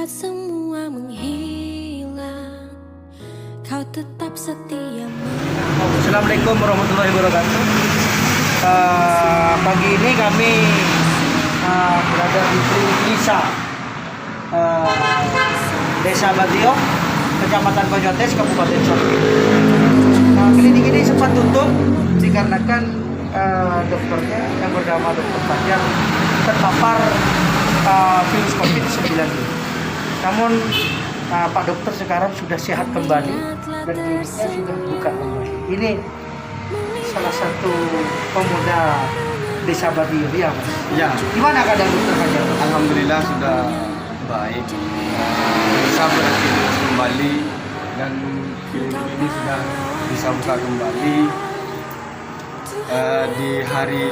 semua menghilang, kau tetap setia. Assalamualaikum warahmatullahi wabarakatuh. Pagi ini kami berada di Desa Desa Badio, Kecamatan Banyotes, Kabupaten Sorong. Klinik ini sempat tutup dikarenakan dokternya yang bernama Dr. Fajar terpapar virus COVID-19. Namun Pak Dokter sekarang sudah sehat kembali dan kliniknya sudah buka kembali. Ini salah satu pemuda Desa Badio, ya Mas? Ya, Gimana keadaan Dokter Fajar? alhamdulillah sudah baik, bisa beraktivitas kembali dan klinik ini sudah bisa buka kembali di hari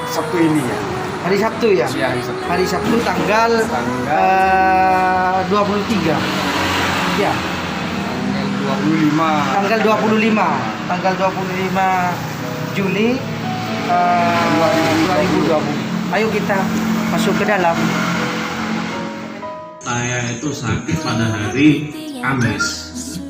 Sabtu ini ya. Hari Sabtu ya? Ya, hari Sabtu. Hari Sabtu tanggal 23. Ya, Tanggal 25. tanggal 25 Juli 2020. Ayo kita masuk ke dalam. Saya itu sakit pada hari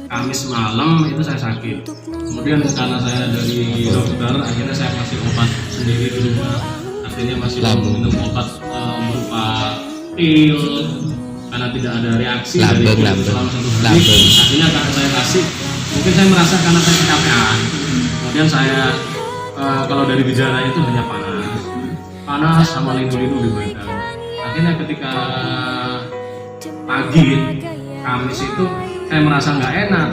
Kamis malam itu saya sakit. Kemudian karena saya dari dokter, akhirnya saya kasih obat sendiri di rumah. Akhirnya masih minum obat berupa pil karena tidak ada reaksi dari pil selama 1 hari. Akhirnya karena saya kasih, mungkin saya merasa karena saya kecapean. Kemudian saya kalau dari gejala itu hanya panas sama lindu-lindu di badan. Akhirnya ketika pagi Kamis itu saya merasa nggak enak,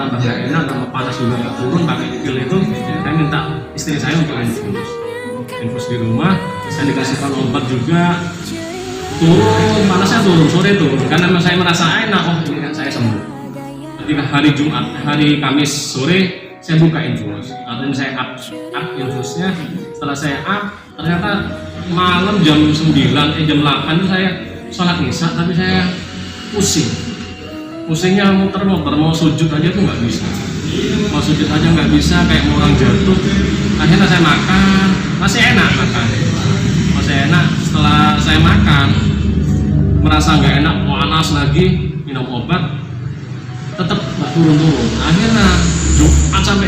tambah panas juga nggak turun, pakai pil itu saya minta istri saya untuk infus di rumah. Saya dikasihkan obat juga, turun panasnya, turun sore turun karena saya merasa enak. Oh ini kan saya sembuh. Ketika hari Kamis sore saya buka infus, artinya saya up infusnya. Setelah saya up, ternyata malam jam 9 jam 8 itu saya sholat isya, tapi saya pusingnya muter-muter, mau sujud aja tuh nggak bisa, kayak mau orang jatuh. Akhirnya saya makan, masih enak. Setelah saya makan merasa nggak enak, panas lagi, minum obat tetap nggak turun. Akhirnya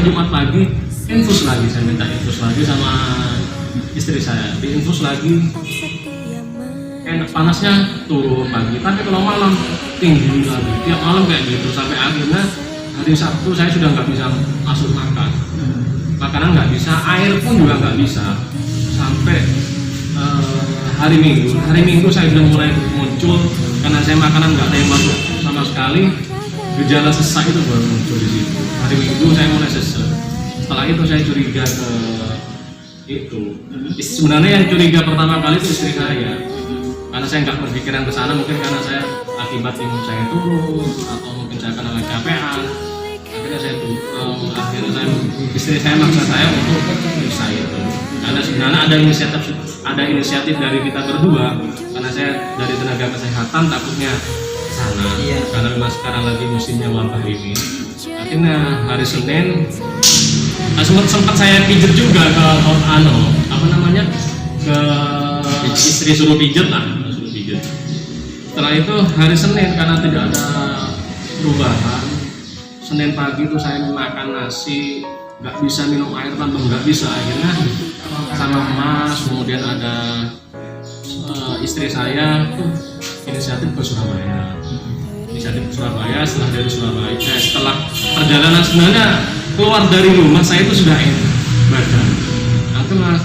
Jumat pagi infus lagi, saya minta infus lagi sama istri saya, diinfus lagi. Enak, panasnya turun pagi, tapi kalau malam tinggi lagi, tiap malam kayak gitu, sampai akhirnya hari Sabtu saya sudah nggak bisa masuk makanan nggak bisa, air pun juga nggak bisa, sampai hari Minggu saya sudah mulai muncul karena saya makanan nggak ada yang masuk sama sekali, gejala sesak itu baru muncul di situ. Hari Minggu saya mulai sesak, setelah itu saya curiga ke itu. Sebenarnya yang curiga pertama kali itu istri saya, karena saya nggak berpikiran ke sana, mungkin karena saya akibat imun saya turun atau mungkin saya karena kecapean. Akhirnya istri saya maksa saya untuk periksa itu, karena sebenarnya ada inisiatif dari kita berdua, karena saya dari tenaga kesehatan takutnya ke sana, karena memang sekarang lagi musimnya wabah ini. Akhirnya hari Senin sempat saya pijet juga ke ke istri suruh pijet. Setelah itu hari Senin karena tidak ada perubahan, Senin pagi itu saya makan nasi, nggak bisa minum air, tambah nggak bisa. Akhirnya sama Mas, kemudian ada istri saya inisiatif ke Surabaya. Setelah dari Surabaya, setelah perjalanan sebenarnya keluar dari rumah saya itu sudah enak badan. Nanti Mas,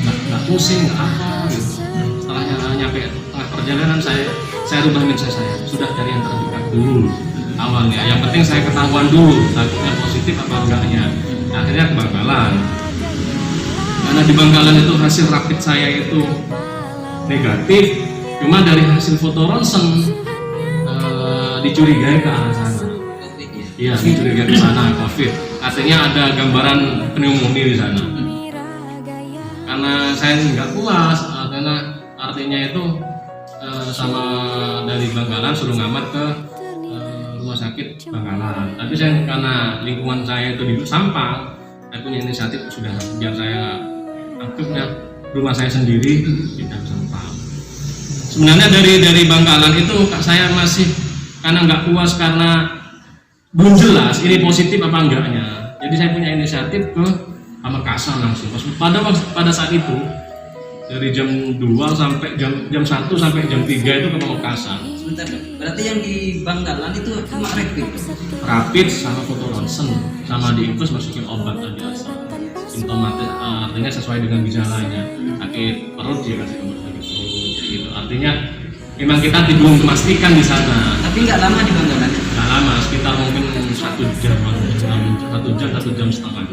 nggak pusing, nggak apa gitu. Setelahnya nyampe tengah perjalanan saya rubah mindset saya, sudah dari yang terdekat dulu awalnya. Yang penting saya ketahuan dulu takutnya positif apa enggaknya. Akhirnya ke Bangkalan. Karena di Bangkalan itu hasil rapid saya itu negatif, cuma dari hasil foto ronsen dicurigai ke arah sana. Iya, dicurigai ke sana COVID. Artinya ada gambaran pneumonia di sana. Karena saya nggak puas, karena artinya itu sama dari Bangkalan suruh ngamat ke rumah sakit Bangkalan. Tapi saya karena lingkungan saya itu di Sampang, saya punya inisiatif sudah biar saya aktifnya rumah saya sendiri tidak Sampang. Sebenarnya dari Bangkalan itu saya masih karena nggak puas karena belum jelas ini positif apa enggaknya. Jadi saya punya inisiatif ke Pamekasan langsung. Pada saat itu dari jam 2 sampai jam 1 sampai jam 3 itu ke Pamekasan. Sebentar Dok, berarti yang di Bangkalan itu cuma Rapid sama foto ronsen sama diinfus masukin obat tadi asal. Simptomatis artinya sesuai dengan gejalanya. Sakit perut dia kasih obat sakit perut kayak gitu. Artinya memang kita belum memastikan di sana. Tapi nggak lama di Bangkalan. Nggak lama, sekitar mungkin 1 jam setengah.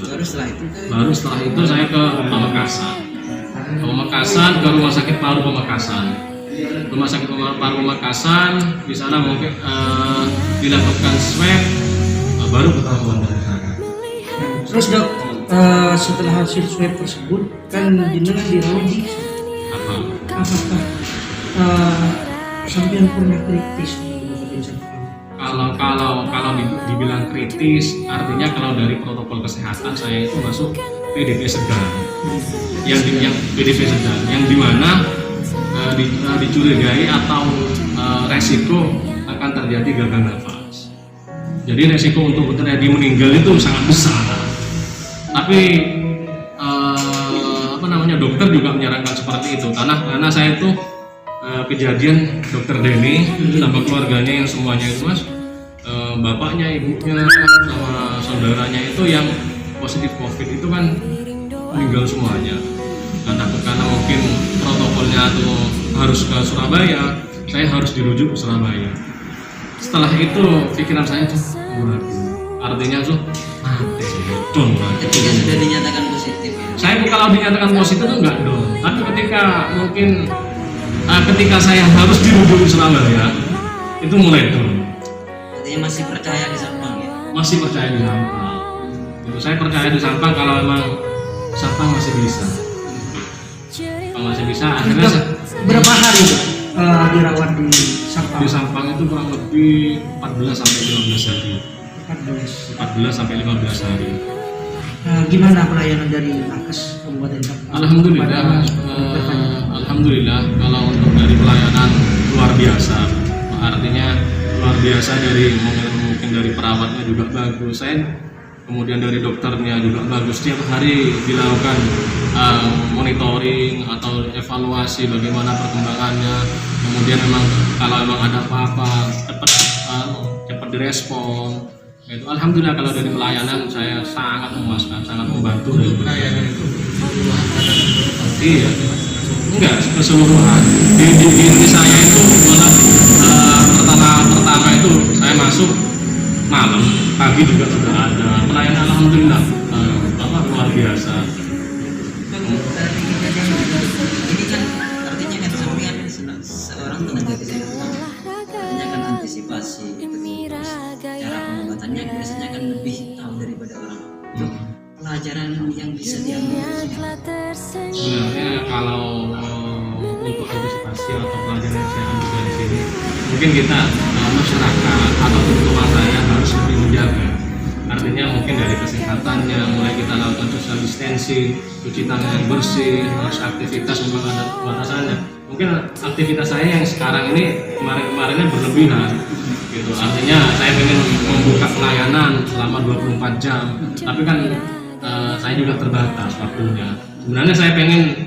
Baru setelah itu saya ke Pamekasan, ke Rumah Sakit Paru Pamekasan. Rumah Sakit Paru Pamekasan, di sana mungkin dilakukan swab, baru ketahuan dari sana. Terus Dok, setelah hasil swab tersebut kan jenengan dirawat di apakah sampai pernah kritis? Kalau dibilang kritis, artinya kalau dari protokol kesehatan saya itu masuk PDP sedang, yang PDP sedang, yang dimana dicurigai atau resiko akan terjadi gagal nafas. Jadi resiko untuk terjadi meninggal itu sangat besar. Tapi dokter juga menyarankan seperti itu karena saya itu kejadian dokter Denny sama keluarganya yang semuanya itu Mas, bapaknya, ibunya, sama saudaranya itu yang positif COVID itu kan meninggal semuanya. Karena mungkin protokolnya tuh harus ke Surabaya, saya harus dirujuk ke Surabaya. Setelah itu pikiran saya tuh artinya tuh ketika sudah dinyatakan positif ya? Saya kalau dinyatakan positif tuh enggak dong, tapi ketika saya harus dirujuk ke Surabaya itu mulai turun. Artinya masih percaya di Sampang ya? Masih percaya di Sampang. Itu saya percaya di Sampang kalau memang Sampang masih bisa. Kalau masih bisa, akhirnya berapa hari dirawat di Sampang? Di Sampang itu kurang lebih 14 sampai 15 hari. 14 sampai 15 hari. Gimana pelayanan dari Nakes Kabupaten Sampang? Alhamdulillah kalau untuk dari pelayanan luar biasa. Artinya luar biasa mungkin dari perawatnya juga bagus. Kemudian dari dokternya juga bagus. Setiap hari dilakukan monitoring atau evaluasi bagaimana perkembangannya. Kemudian kalau ada apa-apa cepat direspon. Itu alhamdulillah kalau dari pelayanan saya sangat memuaskan, sangat membantu dari pelayanan itu. Iya, enggak keseluruhan. Di saya itu malah pertama itu saya masuk malam, pagi juga sudah ada pelayanan alhamdulillah luar biasa. Ini kan artinya kan sampingan seorang tenaga kesehatan, artinya kan antisipasi cara pengobatannya biasanya kan lebih tahu daripada orang. Pelajaran yang bisa diambil sebenarnya kalau untuk antisipasi atau pelajaran yang saya ambil dari sini, mungkin kita masyarakat atau terutama saya harus lebih menjaga. Artinya mungkin dari kesehatannya, mulai kita lakukan social distancing, cuci tangan yang bersih, harus aktivitas memang ada batasannya. Mungkin aktivitas saya yang sekarang ini kemarin-kemarinnya berlebihan gitu. Artinya saya ingin membuka pelayanan selama 24 jam, tapi kan saya juga terbatas waktunya. Sebenarnya saya pengen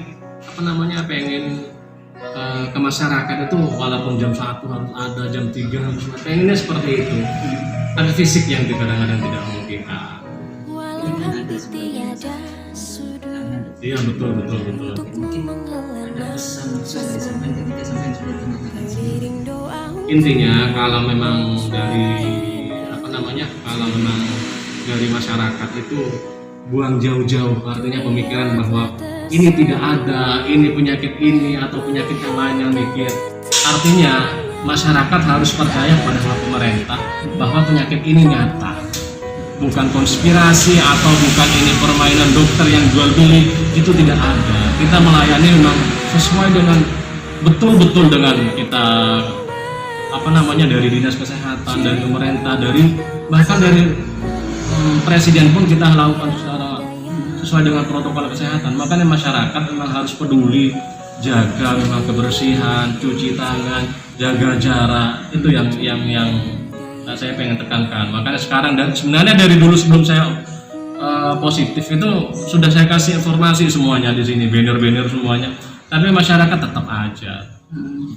ke masyarakat itu walaupun jam 1 harus ada, jam 3 harus ada, pengennya seperti itu. Tapi fisik yang kadang-kadang tidak memungkinkan. Iya betul. ada pesan dari sampai ketika sampai sudah dinyatakan. Intinya kalau memang dari masyarakat itu buang jauh-jauh, artinya pemikiran bahwa ini tidak ada, ini penyakit ini atau penyakit yang lain yang mikir. Artinya masyarakat harus percaya pada pemerintah bahwa penyakit ini nyata, bukan konspirasi atau bukan ini permainan dokter yang jual beli, itu tidak ada. Kita melayani memang sesuai dengan betul-betul dengan kita dari dinas kesehatan, dari pemerintah, bahkan dari presiden pun kita lakukan sesuai dengan protokol kesehatan. Makanya masyarakat memang harus peduli, jaga memang kebersihan, cuci tangan, jaga jarak. Itu yang saya pengen tekankan. Makanya sekarang, dan sebenarnya dari dulu sebelum saya positif itu sudah saya kasih informasi semuanya di sini, banner-banner semuanya, tapi masyarakat tetap aja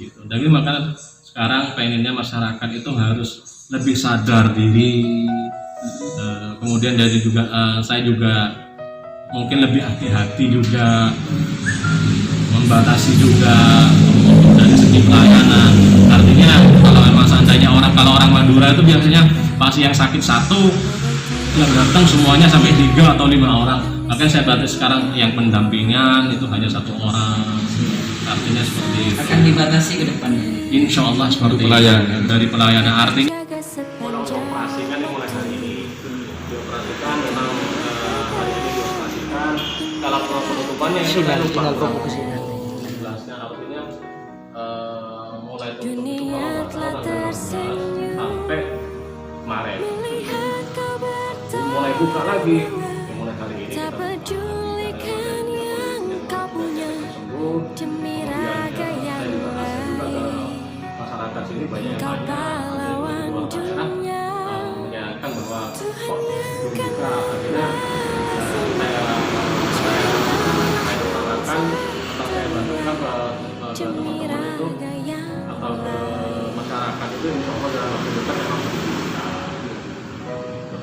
gitu. Jadi makanya sekarang pengennya masyarakat itu harus lebih sadar diri. Kemudian dari juga saya juga mungkin lebih hati-hati juga, membatasi juga untuk dari segi pelayanan. Artinya kalau memang seandainya kalau orang Madura itu biasanya pasien yang sakit satu, yang datang semuanya sampai 3 atau 5 orang. Makanya saya batasi sekarang yang pendampingan itu hanya 1 orang. Artinya seperti itu. Akan dibatasi ke depannya. Insya Allah seperti Pelayanan. itu. Dari pelayanan artinya Jaga mulai sepanjang operasi kan mulai hari ini dioperasikan, memang hari ini dioperasikan. Kalau penutupannya itu saya lupa. Jelasnya artinya mulai tutup itu kalau nggak salah tanggal 16 sampai Maret. lihat kau Mulai buka lagi, mulai hari ini tak kita pedulikan yang kau punya sembuh. demi raga yang Masyarakat sini banyak yang kau tanya, pahlawan dunia. menyayangkan bahwa kok belum buka. Akhirnya saya utamakan atau saya bantukan ke teman-teman itu atau ke masyarakat itu, insya Allah dalam waktu dekat memang bisa.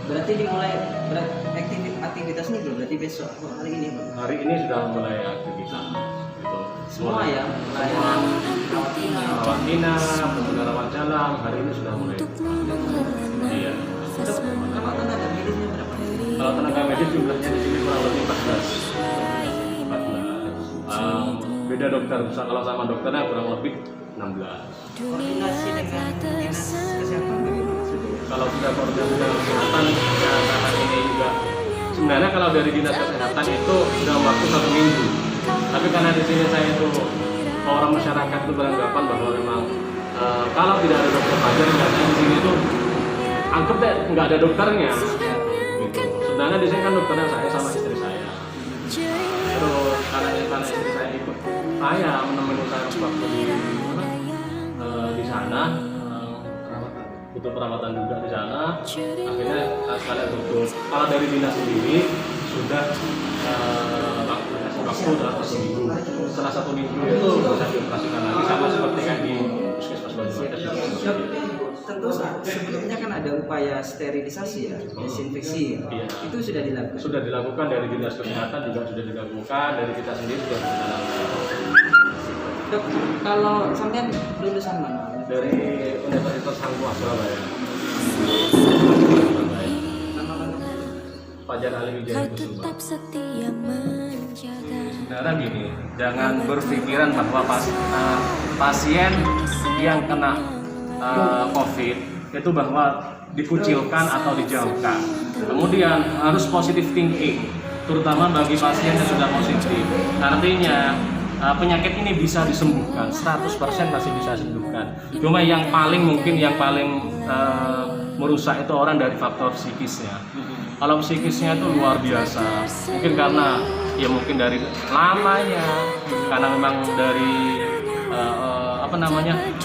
Berarti dimulai aktivitas ini belum? Berarti besok atau hari ini Bang? Hari ini sudah mulai aktivitas gitu. Semua ya, pelayanan rawat inap. Rawat inap, kemudian rawat jalan, hari ini sudah mulai. Iya. Kalau tenaga medisnya berapa? Kalau tenaga medis jumlahnya di sini kurang lebih 14. Beda dokter, kalau sama dokternya kurang lebih 16. Koordinasi dengan dinas kesehatan bagaimana? Kalau sudah koordinasi dengan kesehatan, karena ini juga sebenarnya kalau dari dinas kesehatan itu sudah waktu 1 minggu. Tapi karena di sini saya itu orang masyarakat itu beranggapan bahwa memang kalau tidak ada dokter Fajar, karena di sini itu anggap deh nggak ada dokternya. Gitu. Sebenarnya di sini kan dokternya saya sama istri saya. Terus karena istri saya ikut saya menemani saya waktu di sana, butuh perawatan juga di sana. Akhirnya sekalian butuh. Kalau dari dinas sendiri sudah waktu dalam 1 minggu. Setelah 1 minggu itu bisa dioperasikan lagi, sama seperti yang di puskesmas Banyuwangi. Tentu sebelumnya kan ada upaya sterilisasi ya, desinfeksi ya. Iya. Itu sudah dilakukan. Sudah dilakukan dari dinas kesehatan, juga sudah dilakukan dari kita sendiri juga sudah dilakukan. Dok, kalau sampean lulusan mana? Dari Universitas Hangtua Surabaya. Fajar Ali Kau Wijaya Kusuma. tetap setia menjaga. Sebenarnya gini, jangan berpikiran bahwa pasien yang kena COVID itu bahwa dikucilkan atau dijauhkan. Kemudian harus positive thinking, terutama bagi pasien yang sudah positif. Artinya penyakit ini bisa disembuhkan, 100% masih bisa disembuhkan. Cuma yang paling merusak itu orang dari faktor psikisnya. Kalau psikisnya itu luar biasa, mungkin karena mungkin dari lamanya, karena memang dari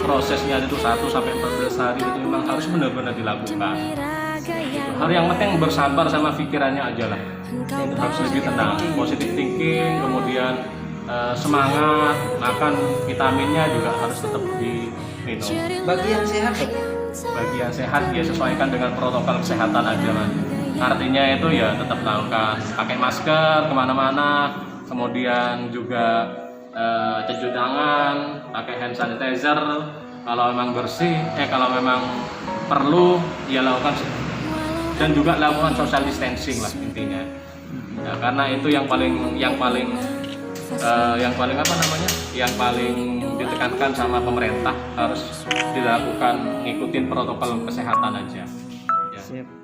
prosesnya itu 1 sampai 14 hari itu memang harus benar-benar dilakukan. Hal yang penting bersabar sama pikirannya aja lah. Harus lebih tenang, positive thinking, kemudian semangat, makan vitaminnya juga harus tetap diminum. Bagi yang sehat Dok? Bagi yang sehat ya sesuaikan dengan protokol kesehatan aja Mas. Artinya itu ya tetap lakukan pakai masker kemana-mana, kemudian juga cuci tangan, pakai hand sanitizer. Kalau memang bersih, kalau memang perlu ya lakukan, dan juga lakukan social distancing lah intinya. Ya, karena itu yang paling ditekankan sama pemerintah, harus dilakukan ngikutin protokol kesehatan aja. Ya. Siap.